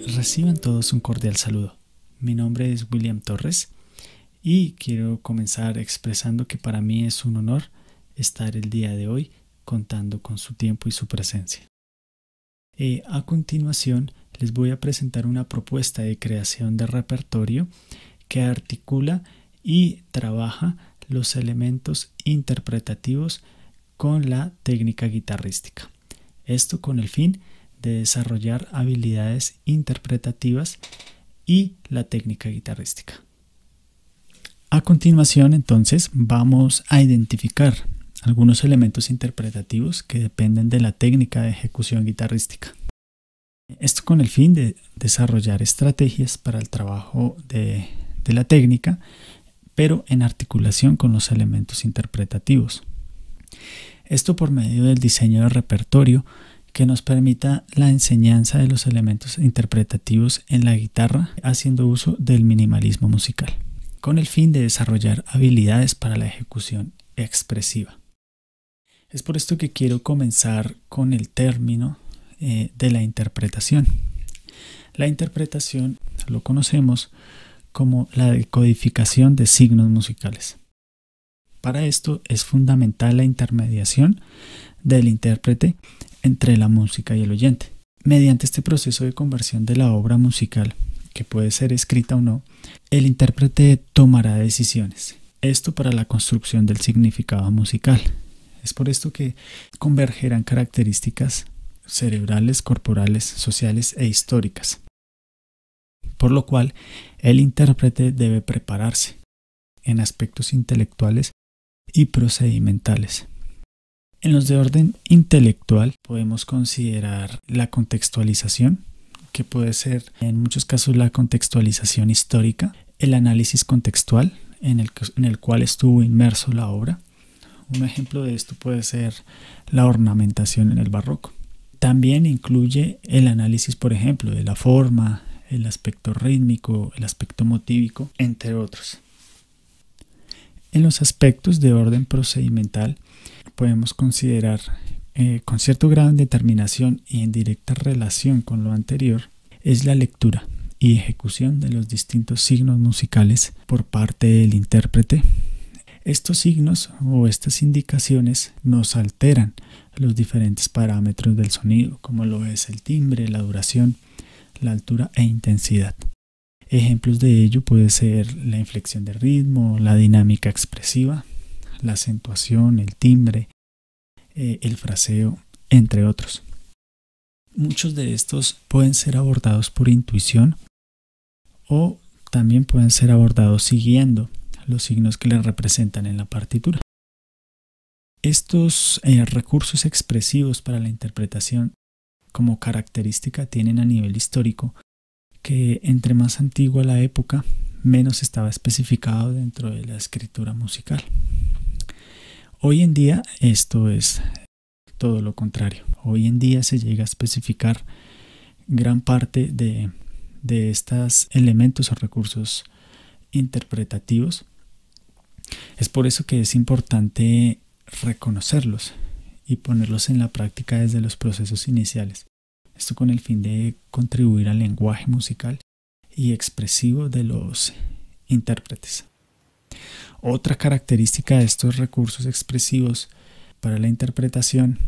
Reciban todos un cordial saludo. Mi nombre es William Torres y quiero comenzar expresando que para mí es un honor estar el día de hoy contando con su tiempo y su presencia. A continuación les voy a presentar una propuesta de creación de repertorio que articula y trabaja los elementos interpretativos con la técnica guitarrística. Esto con el fin de desarrollar habilidades interpretativas y la técnica guitarrística. A continuación, entonces, vamos a identificar algunos elementos interpretativos que dependen de la técnica de ejecución guitarrística. Esto con el fin de desarrollar estrategias para el trabajo de la técnica, pero en articulación con los elementos interpretativos. Esto por medio del diseño de repertorio que nos permita la enseñanza de los elementos interpretativos en la guitarra haciendo uso del minimalismo musical, con el fin de desarrollar habilidades para la ejecución expresiva. Es por esto que quiero comenzar con el término de la interpretación. La interpretación lo conocemos como la decodificación de signos musicales. Para esto es fundamental la intermediación del intérprete entre la música y el oyente. Mediante este proceso de conversión de la obra musical, que puede ser escrita o no, el intérprete tomará decisiones. Esto para la construcción del significado musical. Es por esto que convergerán características cerebrales, corporales, sociales e históricas. Por lo cual, el intérprete debe prepararse en aspectos intelectuales y procedimentales. En los de orden intelectual podemos considerar la contextualización, que puede ser en muchos casos la contextualización histórica, el análisis contextual en el cual estuvo inmerso la obra. Un ejemplo de esto puede ser la ornamentación en el barroco. También incluye el análisis, por ejemplo, de la forma, el aspecto rítmico, el aspecto motívico, entre otros. En los aspectos de orden procedimental podemos considerar con cierto grado de determinación y en directa relación con lo anterior es la lectura y ejecución de los distintos signos musicales por parte del intérprete. Estos signos o estas indicaciones nos alteran los diferentes parámetros del sonido, como lo es el timbre, la duración, la altura e intensidad. Ejemplos de ello puede ser la inflexión de ritmo, la dinámica expresiva, la acentuación, el timbre, el fraseo, entre otros. Muchos de estos pueden ser abordados por intuición o también pueden ser abordados siguiendo los signos que les representan en la partitura. Estos recursos expresivos para la interpretación como característica tienen a nivel histórico que entre más antigua la época, menos estaba especificado dentro de la escritura musical. Hoy en día esto es todo lo contrario. Hoy en día se llega a especificar gran parte de estos elementos o recursos interpretativos. Es por eso que es importante reconocerlos y ponerlos en la práctica desde los procesos iniciales. Esto con el fin de contribuir al lenguaje musical y expresivo de los intérpretes. Otra característica de estos recursos expresivos para la interpretación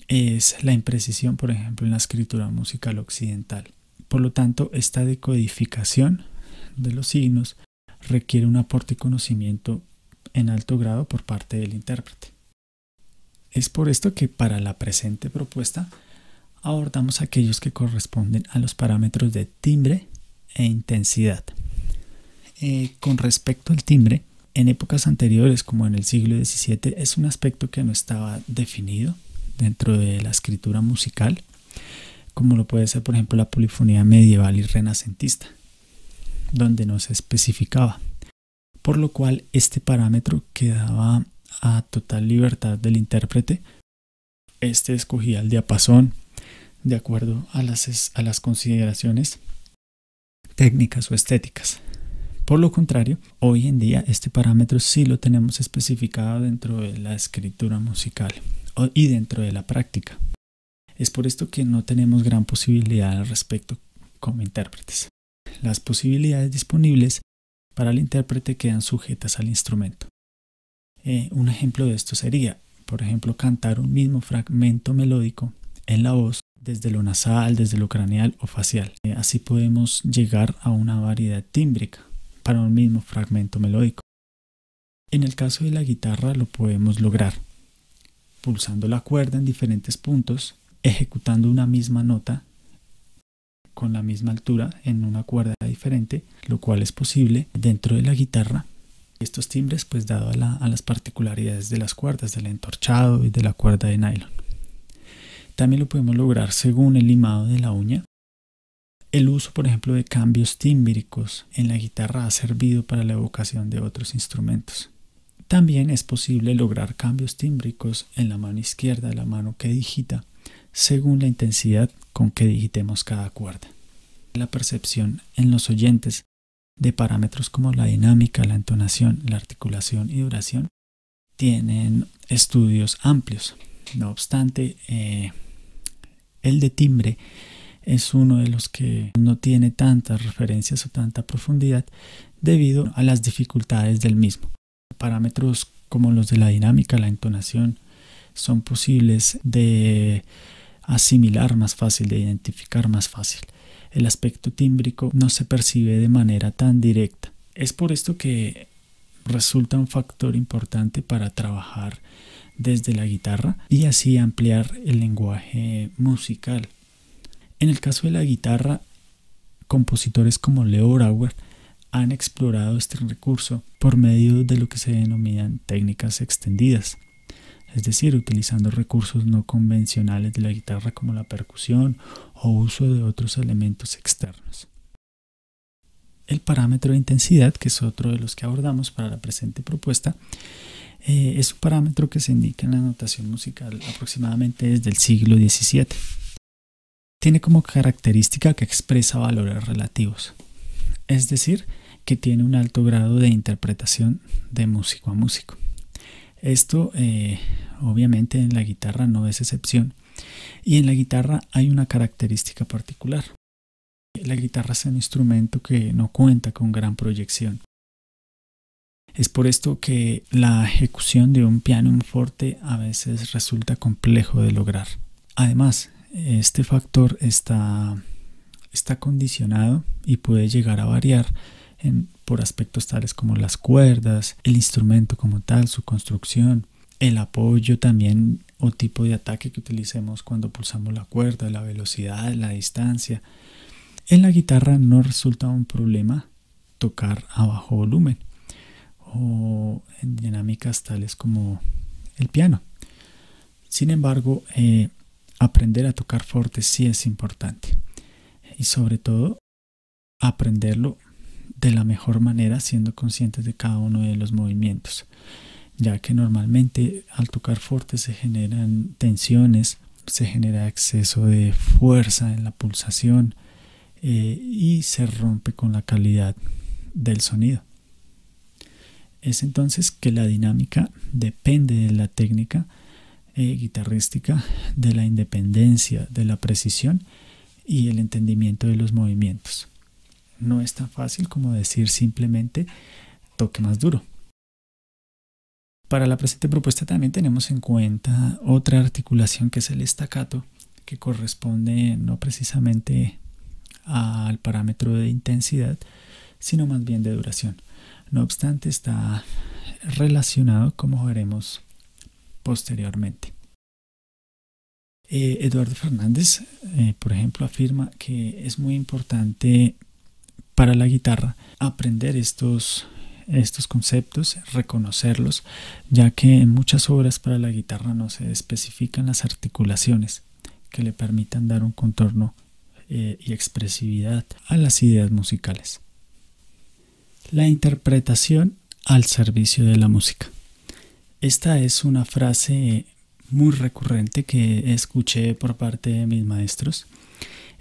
es la imprecisión, por ejemplo, en la escritura musical occidental. Por lo tanto, esta decodificación de los signos requiere un aporte y conocimiento en alto grado por parte del intérprete. Es por esto que para la presente propuesta abordamos aquellos que corresponden a los parámetros de timbre e intensidad. Con respecto al timbre, en épocas anteriores como en el siglo XVII es un aspecto que no estaba definido dentro de la escritura musical, como lo puede ser por ejemplo la polifonía medieval y renacentista, donde no se especificaba, por lo cual este parámetro quedaba a total libertad del intérprete. Este escogía el diapasón de acuerdo a las consideraciones técnicas o estéticas. Por lo contrario, hoy en día este parámetro sí lo tenemos especificado dentro de la escritura musical y dentro de la práctica. Es por esto que no tenemos gran posibilidad al respecto como intérpretes. Las posibilidades disponibles para el intérprete quedan sujetas al instrumento. Un ejemplo de esto sería, por ejemplo, cantar un mismo fragmento melódico en la voz desde lo nasal, desde lo craneal o facial. Así podemos llegar a una variedad tímbrica para un mismo fragmento melódico. En el caso de la guitarra lo podemos lograr pulsando la cuerda en diferentes puntos, ejecutando una misma nota con la misma altura en una cuerda diferente, lo cual es posible dentro de la guitarra. Estos timbres, pues dado a las particularidades de las cuerdas, del entorchado y de la cuerda de nylon. También lo podemos lograr según el limado de la uña. El uso, por ejemplo, de cambios tímbricos en la guitarra ha servido para la evocación de otros instrumentos. También es posible lograr cambios tímbricos en la mano izquierda, la mano que digita, según la intensidad con que digitemos cada cuerda. La percepción en los oyentes de parámetros como la dinámica, la entonación, la articulación y duración tienen estudios amplios. No obstante, el de timbre es uno de los que no tiene tantas referencias o tanta profundidad debido a las dificultades del mismo. Parámetros como los de la dinámica, la entonación, son posibles de asimilar más fácil, de identificar más fácil. El aspecto tímbrico no se percibe de manera tan directa. Es por esto que resulta un factor importante para trabajar desde la guitarra y así ampliar el lenguaje musical. En el caso de la guitarra, compositores como Leo Brouwer han explorado este recurso por medio de lo que se denominan técnicas extendidas, es decir, utilizando recursos no convencionales de la guitarra como la percusión o uso de otros elementos externos. El parámetro de intensidad, que es otro de los que abordamos para la presente propuesta, es un parámetro que se indica en la notación musical aproximadamente desde el siglo XVII. Tiene como característica que expresa valores relativos, es decir, que tiene un alto grado de interpretación de músico a músico. Esto obviamente en la guitarra no es excepción, y en la guitarra hay una característica particular. La guitarra es un instrumento que no cuenta con gran proyección. Es por esto que la ejecución de un piano forte a veces resulta complejo de lograr. Además, este factor está condicionado y puede llegar a variar por aspectos tales como las cuerdas, el instrumento como tal, su construcción, el apoyo también o tipo de ataque que utilicemos cuando pulsamos la cuerda, la velocidad, la distancia. En la guitarra no resulta un problema tocar a bajo volumen o en dinámicas tales como el piano. Sin embargo, aprender a tocar fuerte sí es importante y sobre todo aprenderlo de la mejor manera siendo conscientes de cada uno de los movimientos, ya que normalmente al tocar fuerte se generan tensiones, se genera exceso de fuerza en la pulsación y se rompe con la calidad del sonido. Es entonces que la dinámica depende de la técnica guitarrística, de la independencia, de la precisión y el entendimiento de los movimientos. No es tan fácil como decir simplemente toque más duro. Para la presente propuesta también tenemos en cuenta otra articulación que es el staccato, que corresponde no precisamente al parámetro de intensidad, sino más bien de duración. No obstante, está relacionado, como veremos posteriormente. Eduardo Fernández, por ejemplo, afirma que es muy importante para la guitarra aprender estos conceptos, reconocerlos, ya que en muchas obras para la guitarra no se especifican las articulaciones que le permitan dar un contorno y expresividad a las ideas musicales. La interpretación al servicio de la música. Esta es una frase muy recurrente que escuché por parte de mis maestros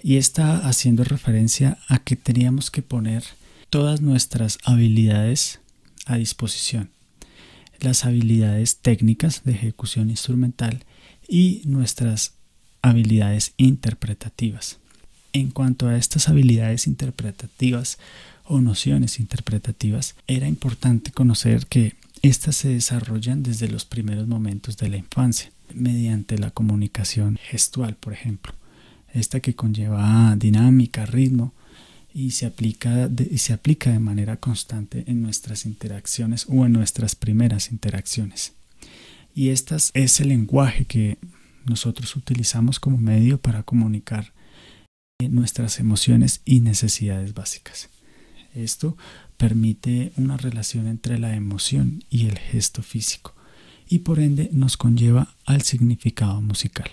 y está haciendo referencia a que teníamos que poner todas nuestras habilidades a disposición, las habilidades técnicas de ejecución instrumental y nuestras habilidades interpretativas. En cuanto a estas habilidades interpretativas o nociones interpretativas, era importante conocer que estas se desarrollan desde los primeros momentos de la infancia, mediante la comunicación gestual, por ejemplo, esta que conlleva dinámica, ritmo, y se aplica de manera constante en nuestras interacciones o en nuestras primeras interacciones. Y este es el lenguaje que nosotros utilizamos como medio para comunicar nuestras emociones y necesidades básicas. Esto permite una relación entre la emoción y el gesto físico y por ende nos conlleva al significado musical.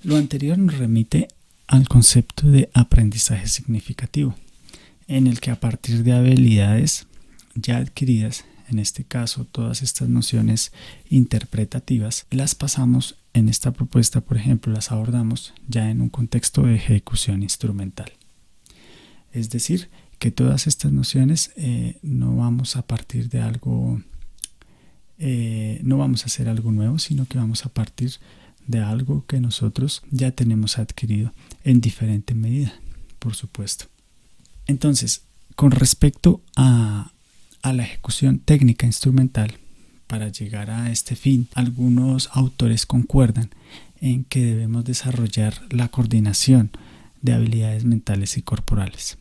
Lo anterior nos remite al concepto de aprendizaje significativo, en el que a partir de habilidades ya adquiridas, en este caso todas estas nociones interpretativas, las pasamos en esta propuesta, por ejemplo, las abordamos ya en un contexto de ejecución instrumental. Es decir, que todas estas nociones no vamos a partir de algo, no vamos a hacer algo nuevo, sino que vamos a partir de algo que nosotros ya tenemos adquirido en diferente medida, por supuesto. Entonces, con respecto a la ejecución técnica instrumental, para llegar a este fin, algunos autores concuerdan en que debemos desarrollar la coordinación de habilidades mentales y corporales.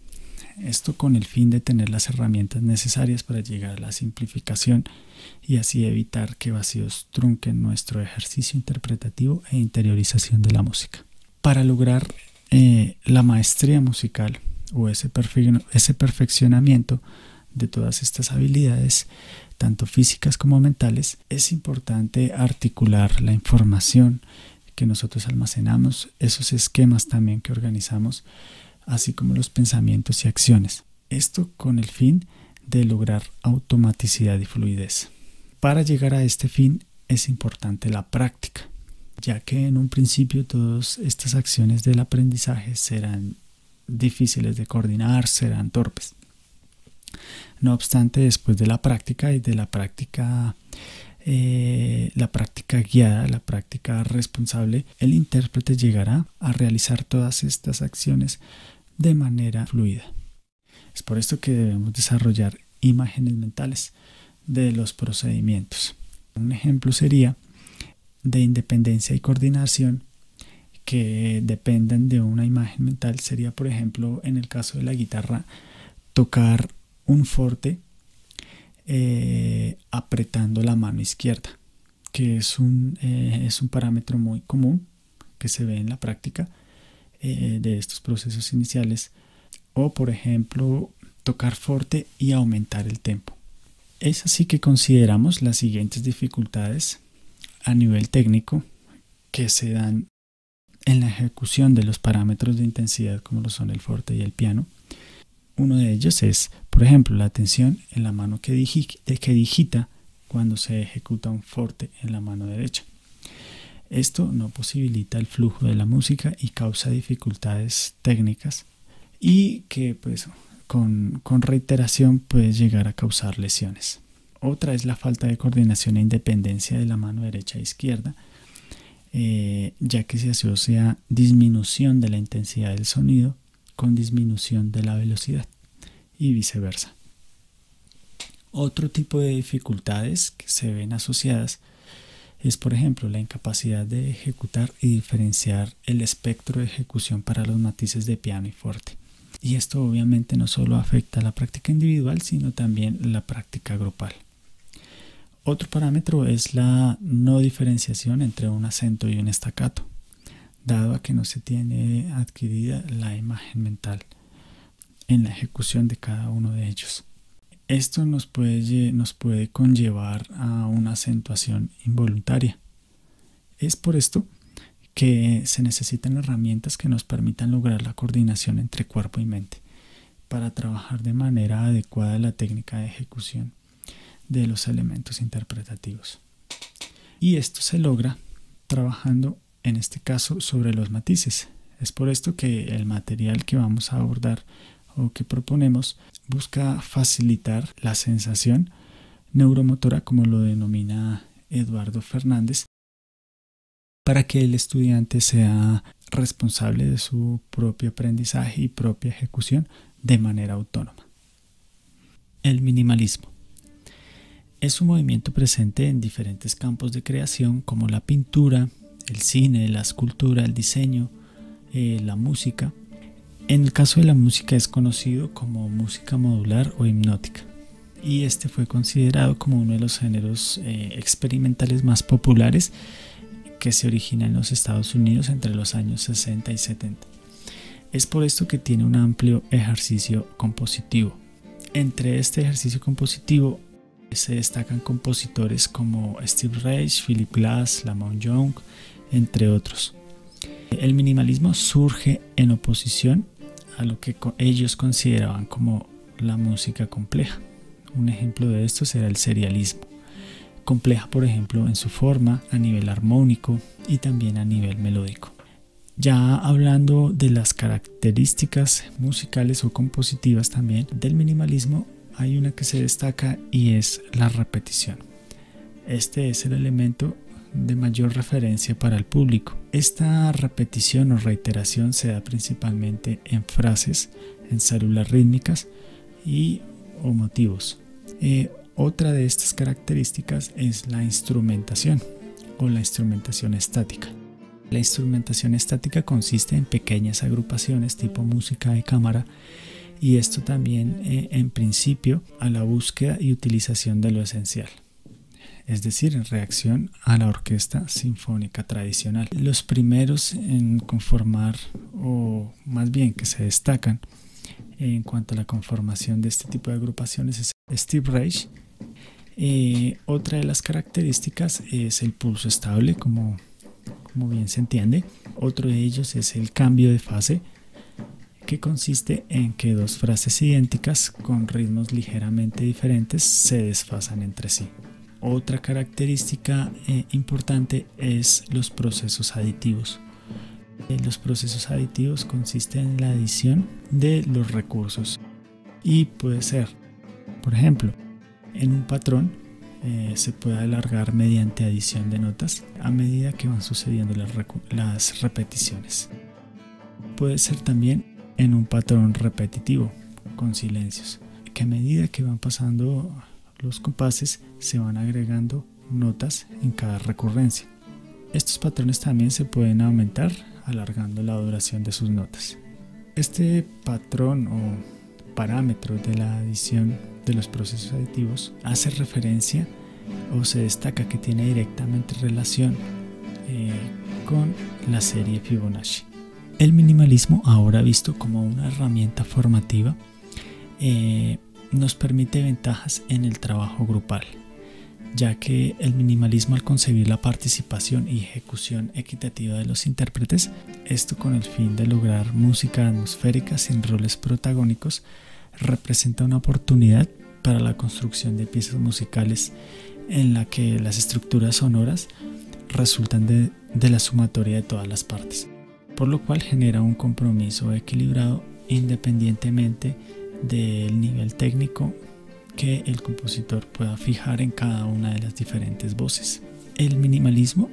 Esto con el fin de tener las herramientas necesarias para llegar a la simplificación y así evitar que vacíos trunquen nuestro ejercicio interpretativo e interiorización de la música. Para lograr la maestría musical o ese perfeccionamiento de todas estas habilidades, tanto físicas como mentales, es importante articular la información que nosotros almacenamos, esos esquemas también que organizamos, así como los pensamientos y acciones. Esto con el fin de lograr automaticidad y fluidez. Para llegar a este fin es importante la práctica, ya que en un principio todas estas acciones del aprendizaje serán difíciles de coordinar, serán torpes. No obstante, después de la práctica y de la práctica guiada, la práctica responsable, el intérprete llegará a realizar todas estas acciones de manera fluida. Es por esto que debemos desarrollar imágenes mentales de los procedimientos. Un ejemplo sería de independencia y coordinación que dependen de una imagen mental. Sería, por ejemplo, en el caso de la guitarra, tocar un forte apretando la mano izquierda, que es un parámetro muy común que se ve en la práctica de estos procesos iniciales. O, por ejemplo, tocar forte y aumentar el tempo. Es así que consideramos las siguientes dificultades a nivel técnico que se dan en la ejecución de los parámetros de intensidad como lo son el forte y el piano. Uno de ellos es, por ejemplo, la tensión en la mano que digita cuando se ejecuta un forte en la mano derecha. Esto no posibilita el flujo de la música y causa dificultades técnicas y que pues con reiteración puede llegar a causar lesiones. Otra es la falta de coordinación e independencia de la mano derecha e izquierda, ya que se asocia disminución de la intensidad del sonido con disminución de la velocidad y viceversa. Otro tipo de dificultades que se ven asociadas es, por ejemplo, la incapacidad de ejecutar y diferenciar el espectro de ejecución para los matices de piano y forte. Y esto obviamente no solo afecta a la práctica individual, sino también la práctica grupal. Otro parámetro es la no diferenciación entre un acento y un staccato, dado a que no se tiene adquirida la imagen mental en la ejecución de cada uno de ellos. Esto nos puede conllevar a una acentuación involuntaria. Es por esto que se necesitan herramientas que nos permitan lograr la coordinación entre cuerpo y mente para trabajar de manera adecuada la técnica de ejecución de los elementos interpretativos. Y esto se logra trabajando, en este caso, sobre los matices. Es por esto que el material que vamos a abordar o que proponemos busca facilitar la sensación neuromotora, como lo denomina Eduardo Fernández, para que el estudiante sea responsable de su propio aprendizaje y propia ejecución de manera autónoma. El minimalismo es un movimiento presente en diferentes campos de creación como la pintura, el cine, la escultura, el diseño, la música. En el caso de la música es conocido como música modular o hipnótica, y este fue considerado como uno de los géneros experimentales más populares que se origina en los Estados Unidos entre los años 60 y 70. Es por esto que tiene un amplio ejercicio compositivo. Entre este ejercicio compositivo se destacan compositores como Steve Reich, Philip Glass, La Monte Young, entre otros. El minimalismo surge en oposición a lo que ellos consideraban como la música compleja. Un ejemplo de esto será el serialismo. Compleja, por ejemplo, en su forma, a nivel armónico y también a nivel melódico. Ya hablando de las características musicales o compositivas también del minimalismo, hay una que se destaca y es la repetición. Este es el elemento de mayor referencia para el público. Esta repetición o reiteración se da principalmente en frases, en células rítmicas o motivos. Otra de estas características es la instrumentación o la instrumentación estática. La instrumentación estática consiste en pequeñas agrupaciones tipo música de cámara, y esto también en principio a la búsqueda y utilización de lo esencial, es decir, en reacción a la orquesta sinfónica tradicional. Los primeros en conformar, o más bien que se destacan en cuanto a la conformación de este tipo de agrupaciones, es Steve Reich. Otra de las características es el pulso estable, como bien se entiende. Otro de ellos es el cambio de fase, que consiste en que dos frases idénticas con ritmos ligeramente diferentes se desfasan entre sí. Otra característica importante es los procesos aditivos. Los procesos aditivos consisten en la adición de los recursos y puede ser, por ejemplo, en un patrón se puede alargar mediante adición de notas a medida que van sucediendo las repeticiones. Puede ser también en un patrón repetitivo con silencios, que a medida que van pasando los compases se van agregando notas en cada recurrencia. Estos patrones también se pueden aumentar alargando la duración de sus notas. Este patrón o parámetro de la adición de los procesos aditivos hace referencia o se destaca que tiene directamente relación con la serie Fibonacci. El minimalismo, ahora visto como una herramienta formativa, nos permite ventajas en el trabajo grupal, ya que el minimalismo, al concebir la participación y ejecución equitativa de los intérpretes, esto con el fin de lograr música atmosférica sin roles protagónicos, representa una oportunidad para la construcción de piezas musicales en la que las estructuras sonoras resultan de la sumatoria de todas las partes, por lo cual genera un compromiso equilibrado independientemente del nivel técnico que el compositor pueda fijar en cada una de las diferentes voces. El minimalismo,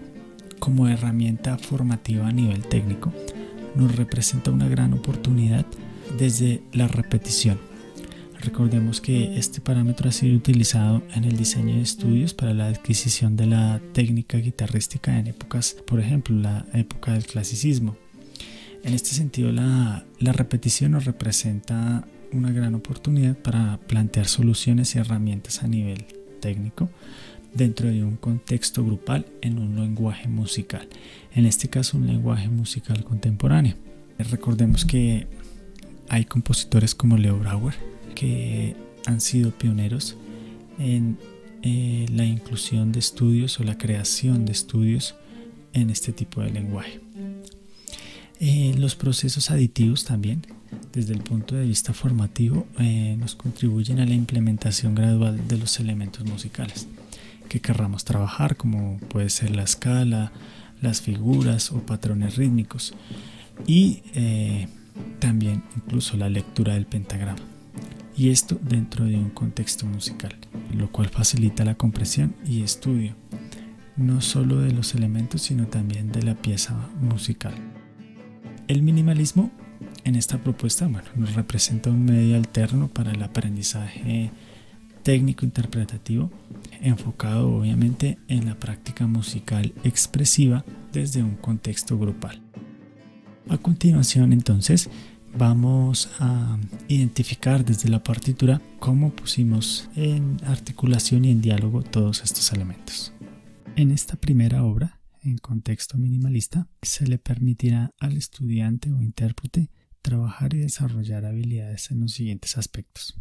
como herramienta formativa a nivel técnico, nos representa una gran oportunidad desde la repetición. Recordemos que este parámetro ha sido utilizado en el diseño de estudios para la adquisición de la técnica guitarrística en épocas, por ejemplo, la época del clasicismo. En este sentido, la repetición nos representa una gran oportunidad para plantear soluciones y herramientas a nivel técnico dentro de un contexto grupal en un lenguaje musical, en este caso un lenguaje musical contemporáneo. Recordemos que hay compositores como Leo Brouwer que han sido pioneros en la inclusión de estudios o la creación de estudios en este tipo de lenguaje. Los procesos aditivos también, desde el punto de vista formativo, nos contribuyen a la implementación gradual de los elementos musicales que querramos trabajar, como puede ser la escala, las figuras o patrones rítmicos, y también incluso la lectura del pentagrama, y esto dentro de un contexto musical, lo cual facilita la comprensión y estudio no solo de los elementos, sino también de la pieza musical. El minimalismo en esta propuesta, nos representa un medio alterno para el aprendizaje técnico interpretativo, enfocado obviamente en la práctica musical expresiva desde un contexto grupal. A continuación, entonces, vamos a identificar desde la partitura cómo pusimos en articulación y en diálogo todos estos elementos. En esta primera obra, en contexto minimalista, se le permitirá al estudiante o intérprete trabajar y desarrollar habilidades en los siguientes aspectos.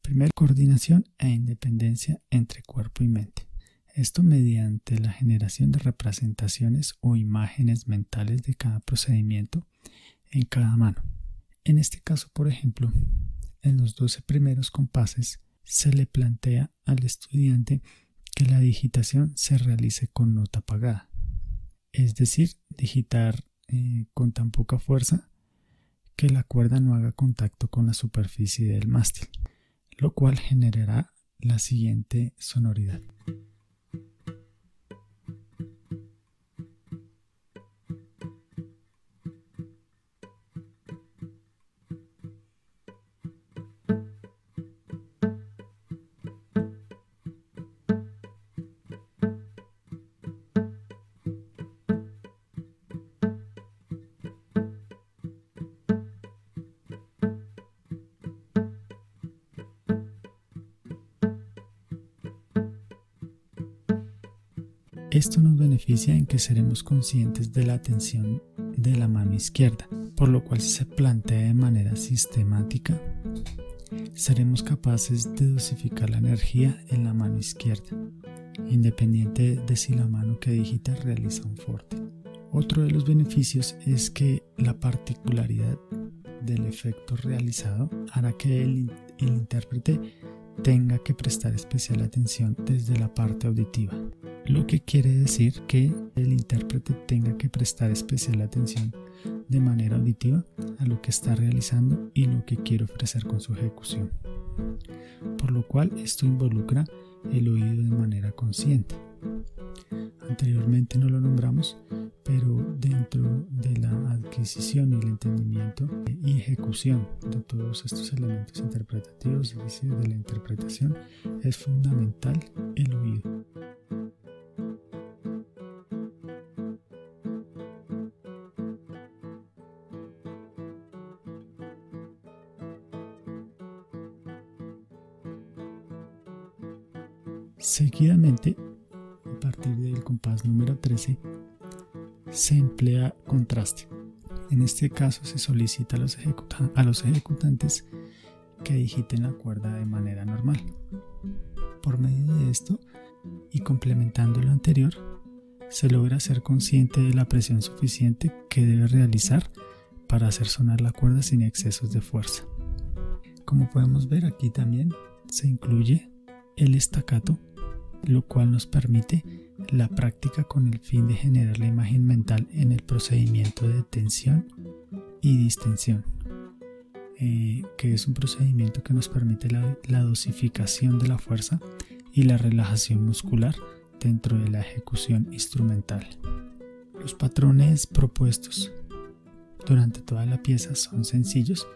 Primero, coordinación e independencia entre cuerpo y mente. Esto mediante la generación de representaciones o imágenes mentales de cada procedimiento en cada mano. En este caso, por ejemplo, en los 12 primeros compases se le plantea al estudiante que la digitación se realice con nota apagada, es decir, digitar con tan poca fuerza que la cuerda no haga contacto con la superficie del mástil, lo cual generará la siguiente sonoridad. Esto nos beneficia en que seremos conscientes de la tensión de la mano izquierda, por lo cual si se plantea de manera sistemática, seremos capaces de dosificar la energía en la mano izquierda, independiente de si la mano que digita realiza un forte. Otro de los beneficios es que la particularidad del efecto realizado hará que el intérprete tenga que prestar especial atención desde la parte auditiva, lo que quiere decir que el intérprete tenga que prestar especial atención de manera auditiva a lo que está realizando y lo que quiere ofrecer con su ejecución, por lo cual esto involucra el oído de manera consciente. Anteriormente no lo nombramos, pero dentro de la adquisición y el entendimiento y ejecución de todos estos elementos interpretativos, es decir, de la interpretación, es fundamental el oído. Seguidamente, a partir del compás número 13, se emplea contraste. En este caso se solicita a los ejecutantes que digiten la cuerda de manera normal. Por medio de esto, y complementando lo anterior, se logra ser consciente de la presión suficiente que debe realizar para hacer sonar la cuerda sin excesos de fuerza. Como podemos ver, aquí también se incluye el staccato, lo cual nos permite la práctica con el fin de generar la imagen mental en el procedimiento de tensión y distensión, que es un procedimiento que nos permite la dosificación de la fuerza y la relajación muscular dentro de la ejecución instrumental. Los patrones propuestos durante toda la pieza son sencillos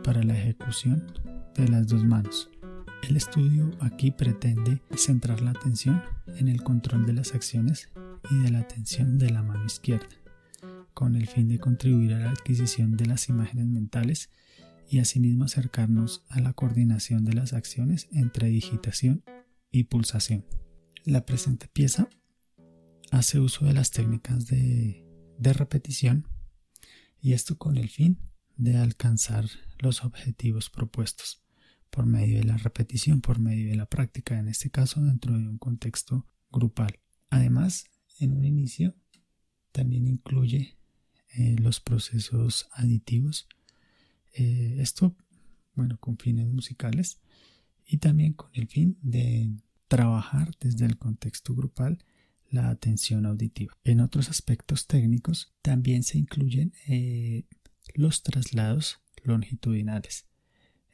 para la ejecución de las dos manos. El estudio aquí pretende centrar la atención en el control de las acciones y de la atención de la mano izquierda, con el fin de contribuir a la adquisición de las imágenes mentales y asimismo acercarnos a la coordinación de las acciones entre digitación y pulsación. La presente pieza hace uso de las técnicas de repetición, y esto con el fin de alcanzar los objetivos propuestos por medio de la repetición, por medio de la práctica, en este caso dentro de un contexto grupal. Además, en un inicio también incluye los procesos aditivos, esto con fines musicales y también con el fin de trabajar desde el contexto grupal la atención auditiva. En otros aspectos técnicos también se incluyen los traslados longitudinales.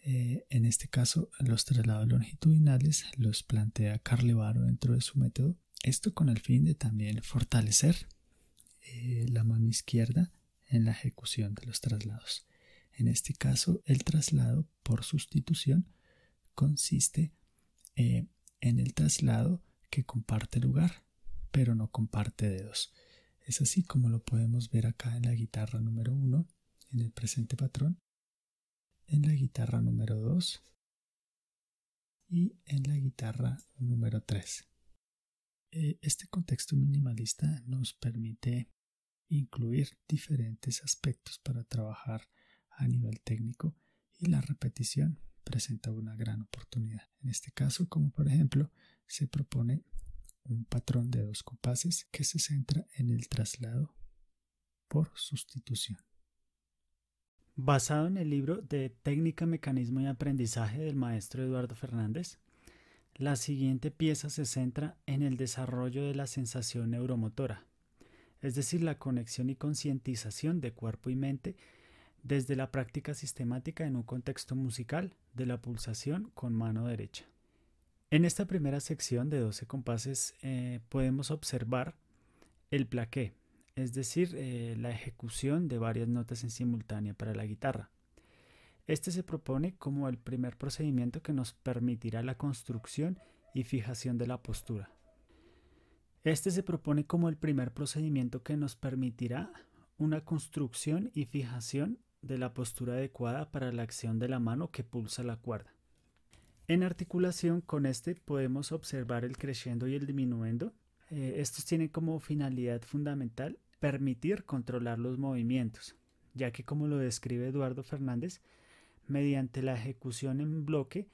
En este caso, los traslados longitudinales los plantea Carlevaro dentro de su método Esto con el fin de también fortalecer la mano izquierda en la ejecución de los traslados. En este caso, el traslado por sustitución consiste en el traslado que comparte lugar, pero no comparte dedos. Es así como lo podemos ver acá en la guitarra número 1, en el presente patrón, en la guitarra número 2 y en la guitarra número 3. Este contexto minimalista nos permite incluir diferentes aspectos para trabajar a nivel técnico y la repetición presenta una gran oportunidad. En este caso, como por ejemplo, se propone un patrón de 2 compases que se centra en el traslado por sustitución. Basado en el libro de Técnica, Mecanismo y Aprendizaje del maestro Eduardo Fernández, la siguiente pieza se centra en el desarrollo de la sensación neuromotora, es decir, la conexión y concientización de cuerpo y mente desde la práctica sistemática en un contexto musical de la pulsación con mano derecha. En esta primera sección de 12 compases podemos observar el plaqué, es decir, la ejecución de varias notas en simultánea para la guitarra. Este se propone como el primer procedimiento que nos permitirá la construcción y fijación de la postura. Este se propone como el primer procedimiento que nos permitirá una construcción y fijación de la postura adecuada para la acción de la mano que pulsa la cuerda. En articulación con este podemos observar el crescendo y el diminuendo. Estos tienen como finalidad fundamental permitir controlar los movimientos, ya que como lo describe Eduardo Fernández, mediante la ejecución en bloque,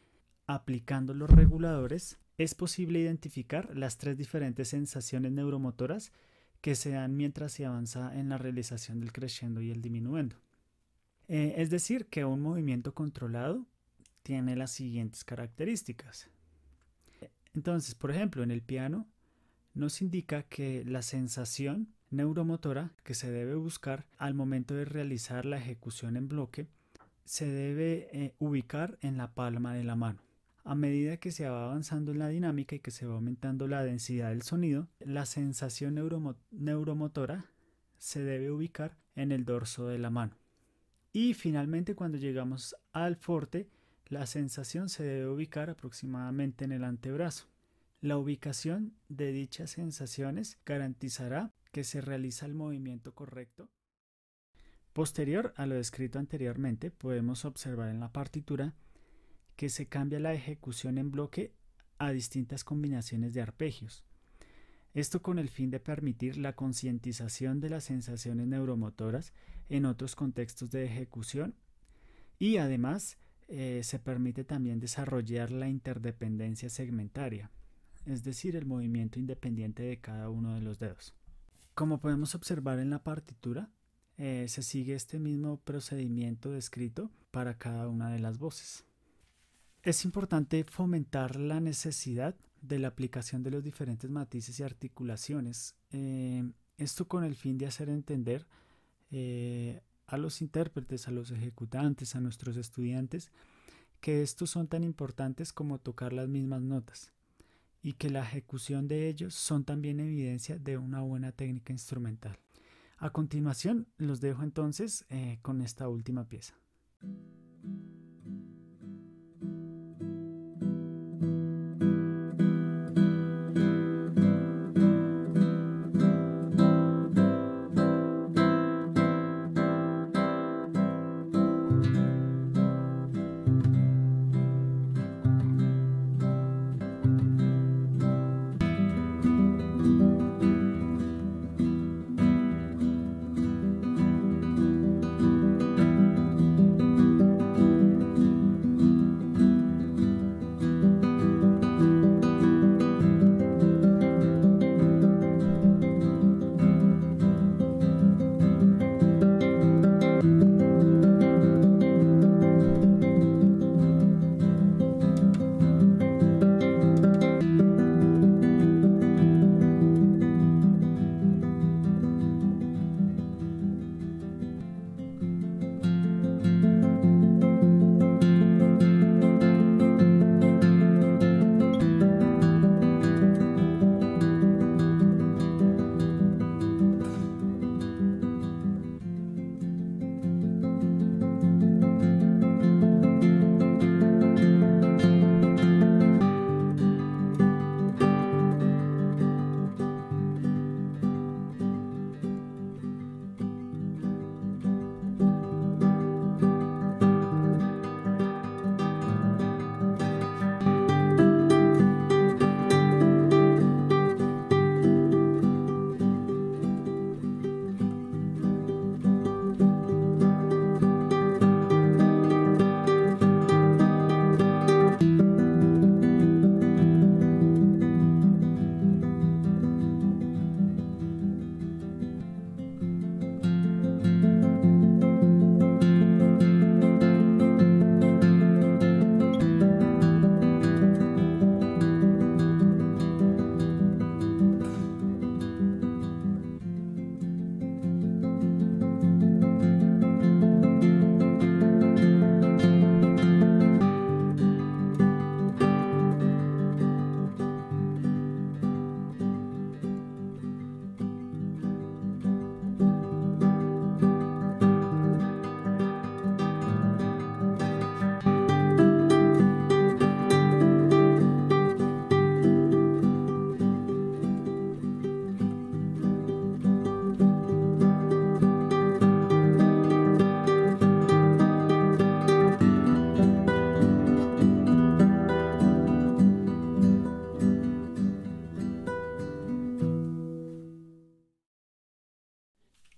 aplicando los reguladores, es posible identificar las 3 diferentes sensaciones neuromotoras que se dan mientras se avanza en la realización del crescendo y el diminuendo. Es decir, que un movimiento controlado tiene las siguientes características. Entonces, por ejemplo, en el piano nos indica que la sensación neuromotora que se debe buscar al momento de realizar la ejecución en bloque se debe ubicar en la palma de la mano. A medida que se va avanzando en la dinámica y que se va aumentando la densidad del sonido, la sensación neuromotora se debe ubicar en el dorso de la mano. Y finalmente, cuando llegamos al forte, la sensación se debe ubicar aproximadamente en el antebrazo. La ubicación de dichas sensaciones garantizará que se realiza el movimiento correcto. Posterior a lo descrito anteriormente, podemos observar en la partitura que se cambia la ejecución en bloque a distintas combinaciones de arpegios. Esto con el fin de permitir la concientización de las sensaciones neuromotoras en otros contextos de ejecución y además se permite también desarrollar la interdependencia segmentaria, es decir, el movimiento independiente de cada uno de los dedos. Como podemos observar en la partitura, se sigue este mismo procedimiento descrito para cada una de las voces. Es importante fomentar la necesidad de la aplicación de los diferentes matices y articulaciones. Esto con el fin de hacer entender a los intérpretes, a los ejecutantes, a nuestros estudiantes, que estos son tan importantes como tocar las mismas notas y que la ejecución de ellos son también evidencia de una buena técnica instrumental. A continuación, los dejo entonces con esta última pieza.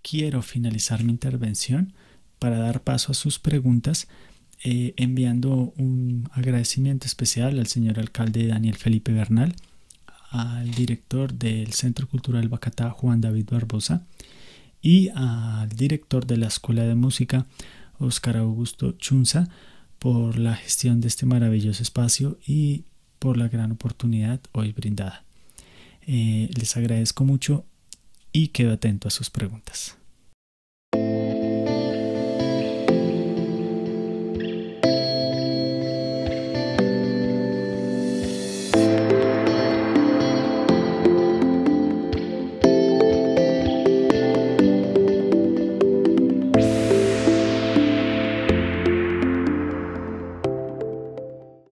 quiero finalizar mi intervención para dar paso a sus preguntas, enviando un agradecimiento especial al señor alcalde Daniel Felipe Bernal, al director del Centro Cultural Bacatá, Juan David Barbosa, y al director de la Escuela de Música, Óscar Augusto Chunza, por la gestión de este maravilloso espacio y por la gran oportunidad hoy brindada. Les agradezco mucho y quedo atento a sus preguntas.